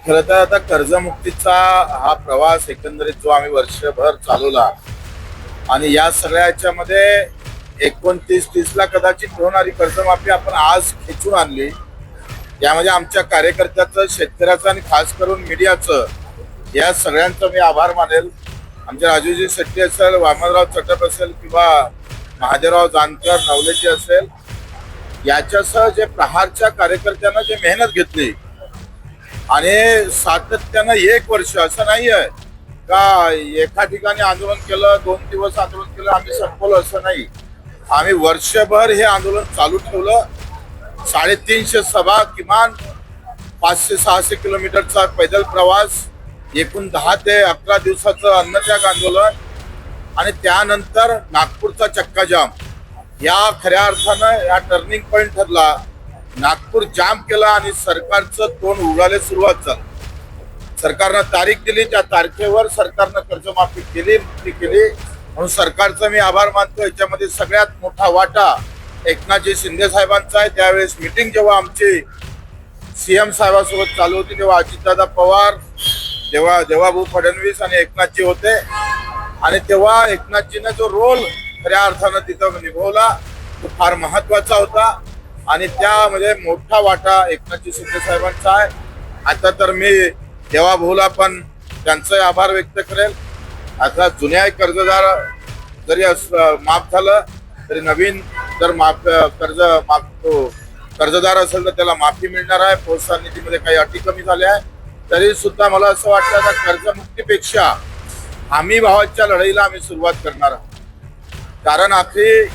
खरं तर आता कर्जमुक्तीचा हा प्रवास एकंदरीत जो आम्ही वर्षभर चालवला आणि या सगळ्या याच्यामध्ये 29-30ला कदाचित होणारी कर्जमाफी आपण आज खेचून आणली. यामध्ये आमच्या कार्यकर्त्याचं, शेतकऱ्याचं आणि खास करून मीडियाचं या सगळ्यांचं मी आभार मानेल. आमचे राजूजी शेट्टी असेल, वामनराव चटप असेल किंवा महादेवराव जानकर, नवलेजी असेल, याच्यासह जे प्रहारच्या कार्यकर्त्यांना जे मेहनत घेतली आणि सातत्यानं 1 वर्ष असं नाही आहे का एका ठिकाणी आंदोलन केलं, 2 दिवस आंदोलन केलं, आम्ही संपवलं असं नाही. आम्ही वर्षभर हे आंदोलन चालू ठेवलं. 350 सभा, किमान 500-600 किलोमीटरचा पैदल प्रवास, एकूण 10 ते 11 दिवसाचं अन्नत्याग आंदोलन आणि त्यानंतर नागपूरचा चक्काजाम. या खऱ्या अर्थानं या टर्निंग पॉइंट ठरला. नागपूर जाम केला आणि सरकारचं तोंड उघडायला सुरुवात झाली. सरकारनं तारीख दिली, त्या तारखेवर सरकारनं कर्जमाफी केली, मुक्ती केली. म्हणून सरकारचा मी आभार मानतो. याच्यामध्ये सगळ्यात मोठा वाटा एकनाथजी शिंदे साहेबांचा आहे. त्यावेळेस मीटिंग जेव्हा आमची सीएम साहेबांसोबत चालू होती तेव्हा अजितदादा पवार, तेव्हा देवाभाऊ फडणवीस आणि एकनाथजी होते आणि तेव्हा एकनाथजीने जो रोल खऱ्या अर्थानं तिथं निभवला तो फार महत्वाचा होता आणि त्यामध्ये मोठा वाटा एकनाथजी शिंदे साहेबांचा आहे. आता तर मी देवाभाऊला पण त्यांचे आभार व्यक्त करेल. आता जुन्या कर्जदार जरी माफ झालं तरी नवीन जर कर्जदार असेल तर त्याला माफी मिळणार आहे. प्रोत्साहन निधीमध्ये काही अटी कमी झाल्या आहे. तरी सुद्धा मला असं वाटतं आता कर्जमुक्तीपेक्षा हमी भावाच्या लढाईला आम्ही सुरुवात करणार आहोत. कारण आखरी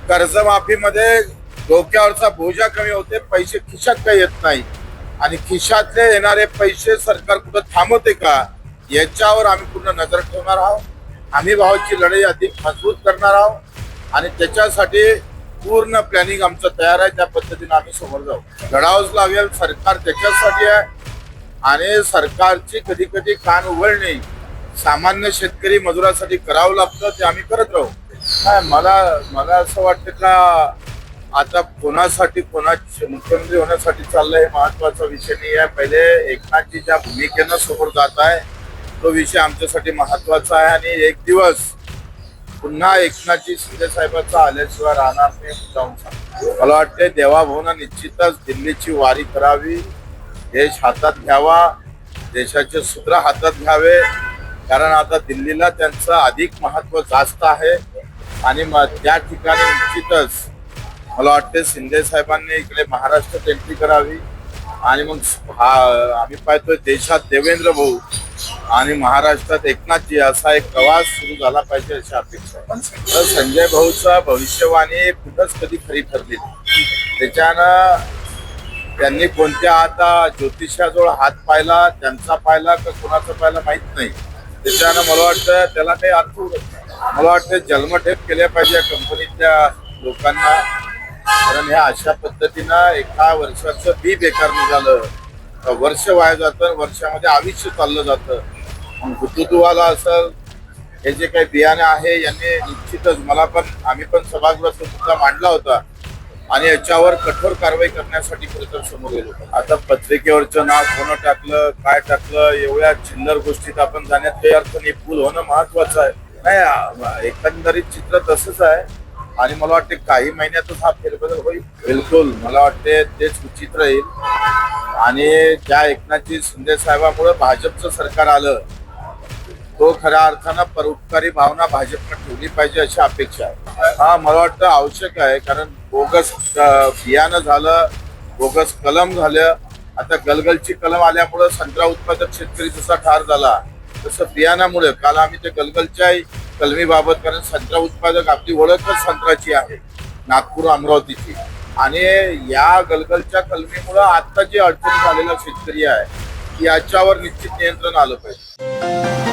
कर्जमाफीमध्ये डोक्यावरचा बोजा कमी होते, पैसे खिशात काही येत नाही आणि खिशातले येणारे पैसे सरकार कुठं थांबवते का याच्यावर आम्ही पूर्ण नजर ठेवणार आहोत. हमी भावाची लढाई अधिक मजबूत करणार आहोत आणि त्याच्यासाठी पूर्ण प्लॅनिंग आमचं तयार आहे. त्या पद्धतीने आम्ही समोर जाऊ. लढावंच लागेल. सरकार त्याच्यासाठी आहे आणि सरकारची कधी कधी कान उघडणे सामान्य शेतकरी मजुरासाठी करावं लागतं. ते आम्ही करत राहू. मला असं वाटतं का आता कोणासाठी मुख्यमंत्री होण्यासाठी चाललंय हे महत्वाचा विषय नाही आहे. पहिले एकनाथजी ज्या भूमिकेनं समोर जात आहे तो विषय आमच्यासाठी महत्वाचा आहे आणि एक दिवस पुन्हा एकनाथजी शिंदे साहेबांचा आल्याशिवाय राहणार नाही जाऊन सांगतो. मला वाटते देवाभाऊनं निश्चितच दिल्लीची वारी करावी, देश हातात घ्यावा, देशाचे सूत्र हातात घ्यावे. कारण आता दिल्लीला त्यांचं अधिक महत्व जास्त आहे आणि त्या ठिकाणी निश्चितच मला वाटते शिंदे साहेबांनी इकडे महाराष्ट्रात एंट्री करावी आणि मग आम्ही पाहतोय देशात देवेंद्र भाऊ आणि महाराष्ट्रात एकनाथजी असा एक प्रवास सुरू झाला पाहिजे अशी अपेक्षा आहे. तर संजय भाऊचा भविष्यवाणी कुठंच कधी खरी ठरली त्याच्यानं त्यांनी कोणत्या आता ज्योतिषाजवळ हात पाहिला, त्यांचा पाहिला का कोणाचा पाहिला माहित नाही. त्याच्यानं मला वाटतं त्याला काही अर्थ उरत नाही. मला वाटतं जन्मठेप केल्या पाहिजे कंपनीतल्या लोकांना. कारण ह्या अशा पद्धतीनं एका वर्षाचं बी बेकार निघालं, वर्ष वाया जातं, वर्षामध्ये आयुष्य चाललं जातं. मग हुतुतुवाला असेल हे जे काही बियाणे आहे यांनी निश्चितच आम्ही पण सभागृहात मुद्दा मांडला होता आणि याच्यावर कठोर कारवाई करण्यासाठी खरं समोर गेलो. आता पत्रिकेवरचं नाव कोण टाकलं, काय टाकलं, एवढ्या चिल्लर गोष्टीत आपण जाण्यात काही अर्थ नाही. पूल होणं महत्वाचं आहे. नाही, एकंदरीत चित्र तसंच आहे आणि मला वाटते काही महिन्यातच हा फेरबदल होईल. बिलकुल मला वाटते तेच उचित राहील आणि ज्या एकनाथजी शिंदे साहेबांमुळे भाजपचं सरकार आलं तो खऱ्या अर्थानं परोपकारी भावना भाजपनं ठेवली पाहिजे अशी अपेक्षा आहे. हा मला वाटतं आवश्यक आहे. कारण बोगस बियाणं झालं, बोगस कलम झालं. आता गलगलची कलम आल्यामुळं संत्रा उत्पादक शेतकरी जसा ठार झाला तसं बियाणामुळे काल आम्ही ते गलगलच्या कलमीबाबत, कारण संत्रा उत्पादक आपली ओळखच संत्र्याची आहे नागपूर अमरावतीची आणि या गलगलच्या कलमीमुळं आता जे अडचणी झालेला शेतकरी आहे याच्यावर निश्चित नियंत्रण आलं पाहिजे.